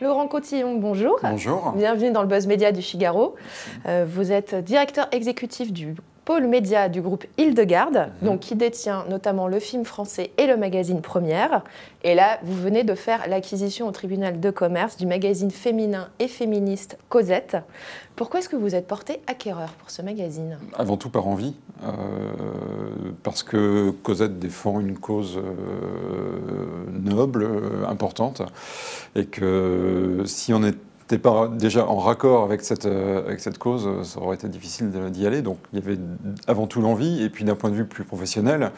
Laurent Cotillon, bonjour. Bonjour. Bienvenue dans le Buzz Média du Figaro. Vous êtes directeur exécutif du pôle média du groupe Hildegarde, donc qui détient notamment le film français et le magazine Première. Et là, vous venez de faire l'acquisition au tribunal de commerce du magazine féminin et féministe Cosette. Pourquoi est-ce que vous êtes porté acquéreur pour ce magazine? Avant tout par envie, parce que Cosette défend une cause noble, importante, et que si on n'était pas déjà en raccord avec cette cause, ça aurait été difficile d'y aller. Donc il y avait avant tout l'envie, et puis d'un point de vue plus professionnel,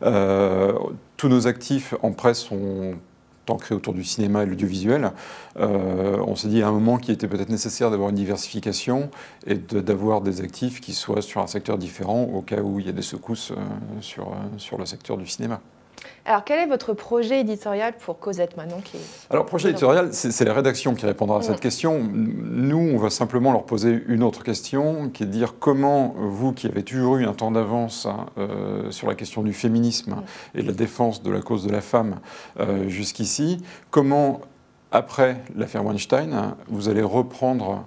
tous nos actifs en presse sont ancré autour du cinéma et de l'audiovisuel, on s'est dit à un moment qu'il était peut-être nécessaire d'avoir une diversification et d'avoir des actifs qui soient sur un secteur différent au cas où il y a des secousses sur le secteur du cinéma. Alors, quel est votre projet éditorial pour Cosette maintenant Alors, projet éditorial, c'est la rédaction qui répondra à cette question. Nous, on va simplement leur poser une autre question, qui est de dire comment vous, qui avez toujours eu un temps d'avance sur la question du féminisme et de la défense de la cause de la femme jusqu'ici, comment, après l'affaire Weinstein, vous allez reprendre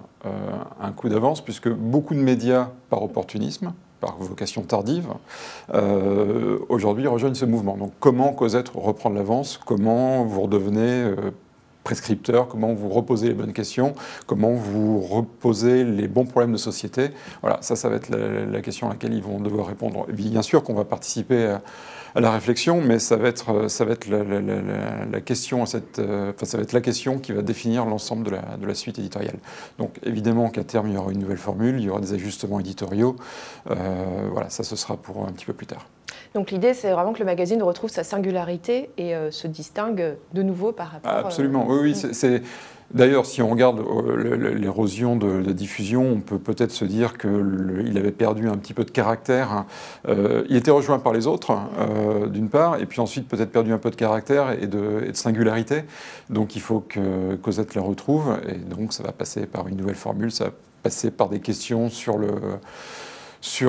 un coup d'avance, puisque beaucoup de médias, par opportunisme, par vocation tardive, aujourd'hui rejoignent ce mouvement. Donc comment Cosette reprend de l'avance, comment vous redevenez prescripteur, comment vous reposez les bonnes questions, comment vous reposez les bons problèmes de société. Voilà, ça va être la question à laquelle ils vont devoir répondre. Et bien sûr qu'on va participer à la réflexion, mais ça va être la question, ça va être la question qui va définir l'ensemble de la suite éditoriale. Donc évidemment qu'à terme il y aura une nouvelle formule, il y aura des ajustements éditoriaux. Voilà, ça ce sera pour un petit peu plus tard. Donc l'idée, c'est vraiment que le magazine retrouve sa singularité et se distingue de nouveau par rapport... Absolument, oui, c'est... D'ailleurs, si on regarde l'érosion de la diffusion, on peut peut-être se dire qu'il avait perdu un petit peu de caractère. Il était rejoint par les autres, d'une part, et puis ensuite peut-être perdu un peu de caractère et de singularité. Donc il faut que Cosette la retrouve, et donc ça va passer par une nouvelle formule, ça va passer par des questions sur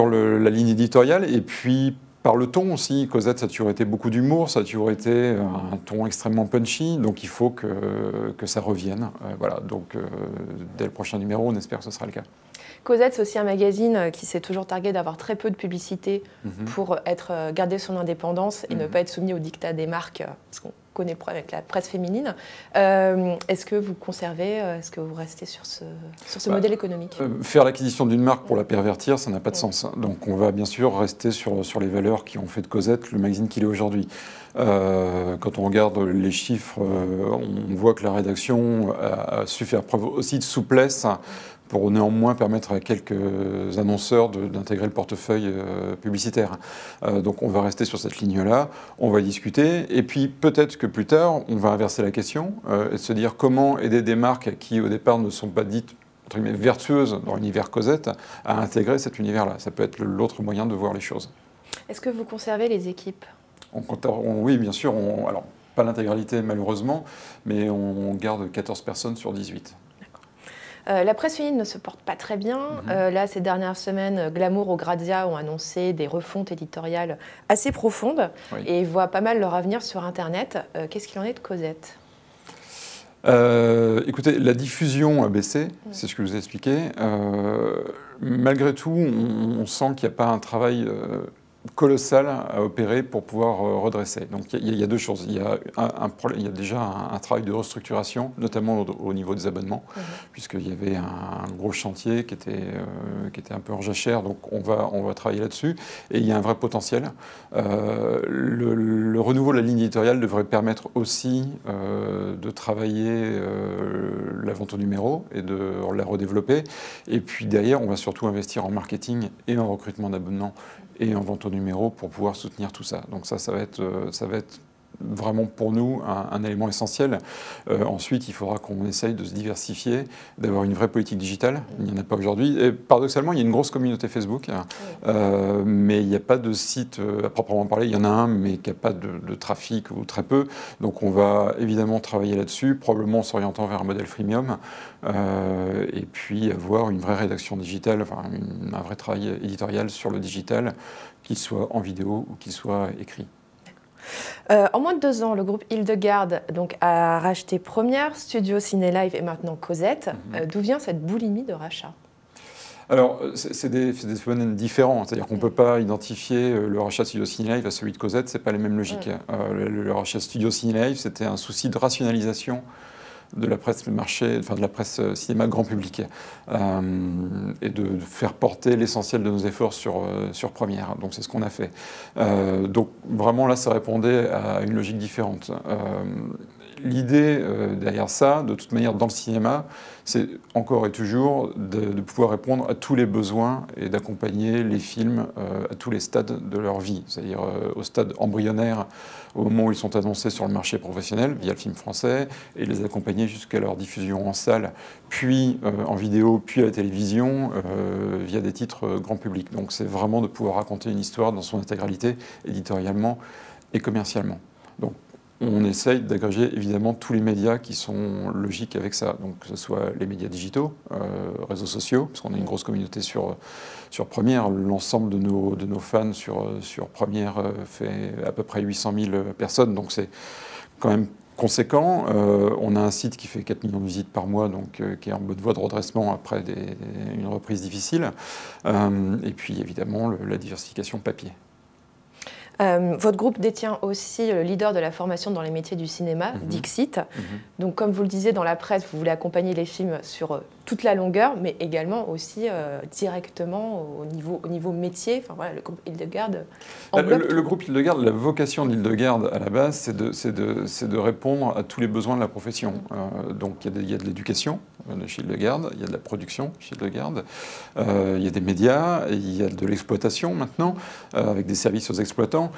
la ligne éditoriale, et puis par le ton aussi. Cosette, ça a toujours été beaucoup d'humour, ça a toujours été un ton extrêmement punchy, donc il faut que ça revienne. Voilà, donc dès le prochain numéro, on espère que ce sera le cas. Cosette, c'est aussi un magazine qui s'est toujours targué d'avoir très peu de publicité pour garder son indépendance et ne pas être soumis aux dictats des marques, ce qu'on connaît avec la presse féminine. Est-ce que vous conservez, est-ce que vous restez sur ce modèle économique? Faire l'acquisition d'une marque pour la pervertir, ça n'a pas de sens. Donc on va bien sûr rester sur les valeurs qui ont fait de Cosette le magazine qu'il est aujourd'hui. Quand on regarde les chiffres, on voit que la rédaction a su faire preuve aussi de souplesse pour néanmoins permettre à quelques annonceurs d'intégrer le portefeuille publicitaire. Donc on va rester sur cette ligne-là, on va discuter, et puis peut-être que plus tard, on va inverser la question, et se dire comment aider des marques qui au départ ne sont pas dites entre guillemets, vertueuses dans l'univers Cosette à intégrer cet univers-là. Ça peut être l'autre moyen de voir les choses. Est-ce que vous conservez les équipes? Oui, bien sûr. Alors, pas l'intégralité malheureusement, mais on garde 14 personnes sur 18. La presse féminine ne se porte pas très bien. Là, ces dernières semaines, Glamour ou Grazia ont annoncé des refontes éditoriales assez profondes et voient pas mal leur avenir sur Internet. Qu'est-ce qu'il en est de Cosette? Écoutez, la diffusion a baissé, c'est ce que je vous ai expliqué. Malgré tout, on sent qu'il n'y a pas un travail colossal à opérer pour pouvoir redresser. Donc il y a deux choses. Il y a déjà un travail de restructuration, notamment au niveau des abonnements, puisqu'il y avait un gros chantier qui était un peu en jachère, donc on va travailler là-dessus. Et il y a un vrai potentiel. Le renouveau de la ligne éditoriale devrait permettre aussi de travailler la vente au numéro et de la redévelopper. Et puis derrière, on va surtout investir en marketing et en recrutement d'abonnements et en vente au numéro pour pouvoir soutenir tout ça. Donc ça va être vraiment pour nous un élément essentiel. Ensuite, il faudra qu'on essaye de se diversifier, d'avoir une vraie politique digitale. Il n'y en a pas aujourd'hui. Et paradoxalement, il y a une grosse communauté Facebook, mais il n'y a pas de site à proprement parler. Il y en a un, mais qui n'a pas de trafic ou très peu. Donc on va évidemment travailler là-dessus, probablement en s'orientant vers un modèle freemium, et puis avoir une vraie rédaction digitale, enfin un vrai travail éditorial sur le digital, qu'il soit en vidéo ou qu'il soit écrit. En moins de 2 ans, le groupe Hildegarde donc, a racheté Première, Studio Ciné Live et maintenant Cosette. D'où vient cette boulimie de rachat? Alors, c'est des phénomènes différents. C'est-à-dire qu'on ne peut pas identifier le rachat de Studio Ciné Live à celui de Cosette, ce n'est pas les mêmes logiques. Le rachat de Studio Ciné Live, c'était un souci de rationalisation de la presse marché, enfin de la presse cinéma grand public, et de faire porter l'essentiel de nos efforts sur Première. Donc c'est ce qu'on a fait. Donc vraiment là, ça répondait à une logique différente. L'idée derrière ça, de toute manière, dans le cinéma, c'est encore et toujours de pouvoir répondre à tous les besoins et d'accompagner les films à tous les stades de leur vie, c'est-à-dire au stade embryonnaire, au moment où ils sont annoncés sur le marché professionnel via le film français, et les accompagner jusqu'à leur diffusion en salle, puis en vidéo, puis à la télévision, via des titres grand public. Donc c'est vraiment de pouvoir raconter une histoire dans son intégralité, éditorialement et commercialement. Donc, on essaye d'agréger évidemment tous les médias qui sont logiques avec ça, donc que ce soit les médias digitaux, réseaux sociaux, parce qu'on a une grosse communauté sur Première. L'ensemble de nos fans sur Première fait à peu près 800 000 personnes, donc c'est quand même conséquent. On a un site qui fait 4 millions de visites par mois, donc qui est en bonne voie de redressement après une reprise difficile. Et puis évidemment la diversification papier. Votre groupe détient aussi le leader de la formation dans les métiers du cinéma, Dixit. Donc, comme vous le disiez dans la presse, vous voulez accompagner les films sur toute la longueur, mais également aussi directement au niveau métier. Enfin, voilà, le groupe Hildegarde englobe le groupe Hildegarde, la vocation d'Hildegarde à la base, c'est de répondre à tous les besoins de la profession. Donc, il y a de l'éducation chez Hildegarde, il y a de la production chez Hildegarde, il y a des médias, il y a de l'exploitation maintenant, avec des services aux exploitants.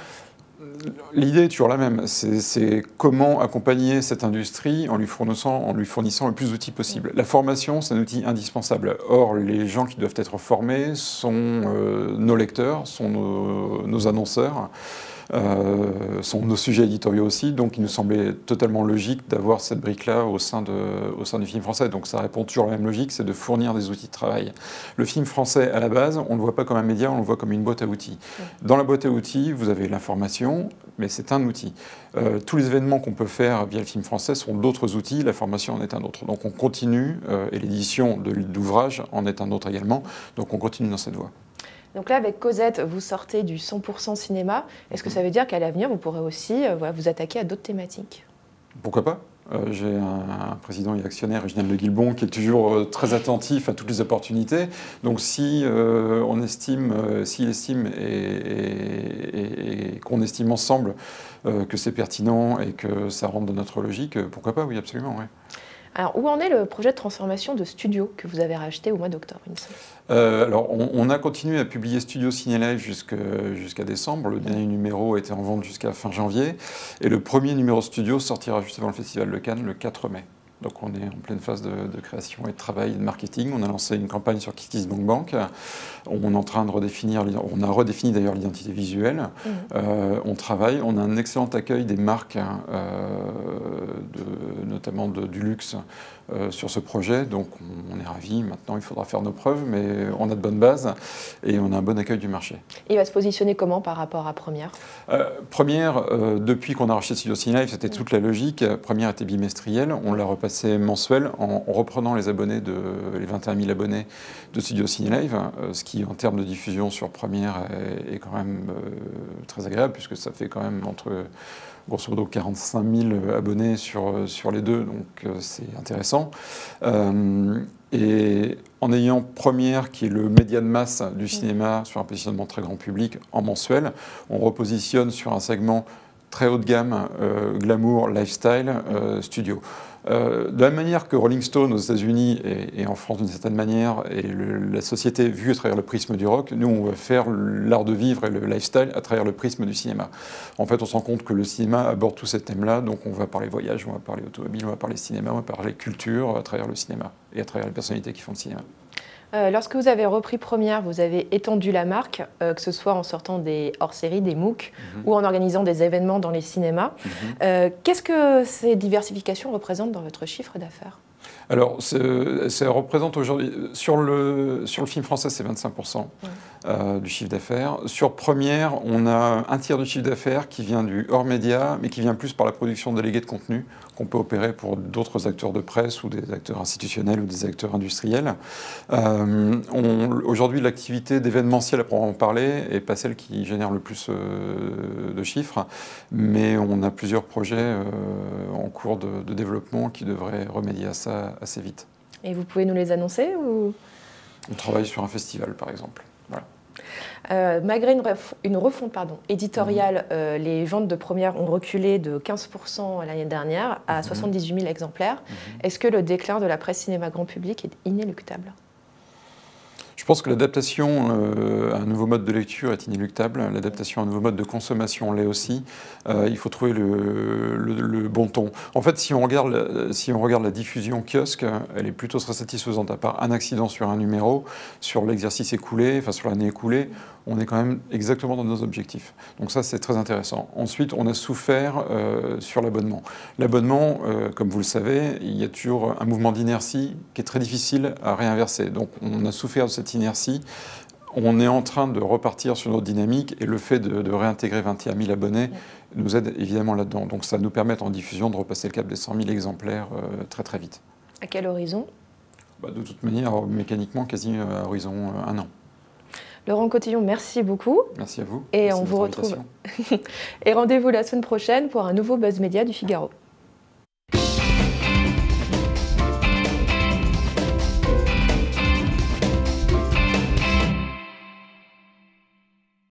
L'idée est toujours la même, c'est comment accompagner cette industrie en lui fournissant le plus d'outils possible. La formation, c'est un outil indispensable. Or, les gens qui doivent être formés sont nos lecteurs, sont nos annonceurs, sont nos sujets éditoriaux aussi, donc il nous semblait totalement logique d'avoir cette brique-là au sein du film français. Donc ça répond toujours à la même logique, c'est de fournir des outils de travail. Le film français, à la base, on ne le voit pas comme un média, on le voit comme une boîte à outils. Dans la boîte à outils, vous avez l'information, mais c'est un outil. Tous les événements qu'on peut faire via le film français sont d'autres outils, la formation en est un autre. Donc on continue, et l'édition d'ouvrages en est un autre également, donc on continue dans cette voie. Donc là, avec Cosette, vous sortez du 100% cinéma. Est-ce que ça veut dire qu'à l'avenir, vous pourrez aussi vous attaquer à d'autres thématiques? Pourquoi pas? J'ai un président et actionnaire, Reginald de Guilbon, qui est toujours très attentif à toutes les opportunités. Donc si on estime, s'il estime et qu'on estime ensemble que c'est pertinent et que ça rentre dans notre logique, pourquoi pas? Oui, absolument. Ouais. Alors, où en est le projet de transformation de Studio que vous avez racheté au mois d'octobre? Alors, on a continué à publier Studio Ciné Live jusqu'à décembre. Le dernier numéro était en vente jusqu'à fin janvier. Et le premier numéro Studio sortira juste avant le Festival de Cannes, le 4 mai. Donc on est en pleine phase de création et de travail et de marketing. On a lancé une campagne sur KissKissBankBank. On est en train de redéfinir, on a redéfini d'ailleurs l'identité visuelle. On travaille, on a un excellent accueil des marques, notamment du luxe, sur ce projet. Donc on est ravis. Maintenant, il faudra faire nos preuves, mais on a de bonnes bases et on a un bon accueil du marché. Il va se positionner comment par rapport à Première? Première, depuis qu'on a racheté Studio Ciné Live, c'était toute la logique. Première était bimestrielle. On l'a repassé mensuel en reprenant les 21 000 abonnés de Studio Ciné Live, ce qui en termes de diffusion sur Première est quand même très agréable, puisque ça fait quand même entre grosso modo 45 000 abonnés sur les deux, donc c'est intéressant. Et en ayant Première, qui est le média de masse du cinéma, sur un positionnement très grand public en mensuel, on repositionne sur un segment très haut de gamme, glamour, lifestyle, studio. De la même manière que Rolling Stone aux États-Unis et en France d'une certaine manière, et la société vue à travers le prisme du rock, nous on va faire l'art de vivre et le lifestyle à travers le prisme du cinéma. En fait, on se rend compte que le cinéma aborde tous ces thèmes-là, donc on va parler voyage, on va parler automobile, on va parler cinéma, on va parler culture à travers le cinéma et à travers les personnalités qui font le cinéma. Lorsque vous avez repris Première, vous avez étendu la marque, que ce soit en sortant des hors-séries, des MOOC, ou en organisant des événements dans les cinémas. Qu'est-ce que ces diversifications représentent dans votre chiffre d'affaires? Alors, ça représente aujourd'hui, sur le film français, c'est 25%. du chiffre d'affaires. Sur Première, on a un tiers du chiffre d'affaires qui vient du hors média, mais qui vient plus par la production déléguée de contenu qu'on peut opérer pour d'autres acteurs de presse ou des acteurs institutionnels ou des acteurs industriels. Aujourd'hui, l'activité d'événementiel, à proprement parler, n'est pas celle qui génère le plus de chiffres, mais on a plusieurs projets en cours de développement qui devraient remédier à ça assez vite. Et vous pouvez nous les annoncer ou... On travaille sur un festival, par exemple. Voilà. Malgré une refonte éditoriale, les ventes de Première ont reculé de 15% l'année dernière à 78 000 exemplaires. Est-ce que le déclin de la presse cinéma grand public est inéluctable ? Je pense que l'adaptation à un nouveau mode de lecture est inéluctable. L'adaptation à un nouveau mode de consommation l'est aussi. Il faut trouver le bon ton. En fait, si on regarde la diffusion kiosque, elle est plutôt très satisfaisante. À part un accident sur un numéro, sur l'exercice écoulé, enfin sur l'année écoulée, on est quand même exactement dans nos objectifs. Donc ça, c'est très intéressant. Ensuite, on a souffert sur l'abonnement. L'abonnement, comme vous le savez, il y a toujours un mouvement d'inertie qui est très difficile à réinverser. Donc on a souffert de cette inertie. On est en train de repartir sur notre dynamique et le fait de réintégrer 21 000 abonnés nous aide évidemment là-dedans. Donc ça nous permet en diffusion de repasser le cap des 100 000 exemplaires très très vite. À quel horizon ? De toute manière, mécaniquement, quasi à horizon 1 an. Laurent Cotillon, merci beaucoup. Merci à vous. Et merci on vous retrouve. Et rendez-vous la semaine prochaine pour un nouveau Buzz Média du Figaro.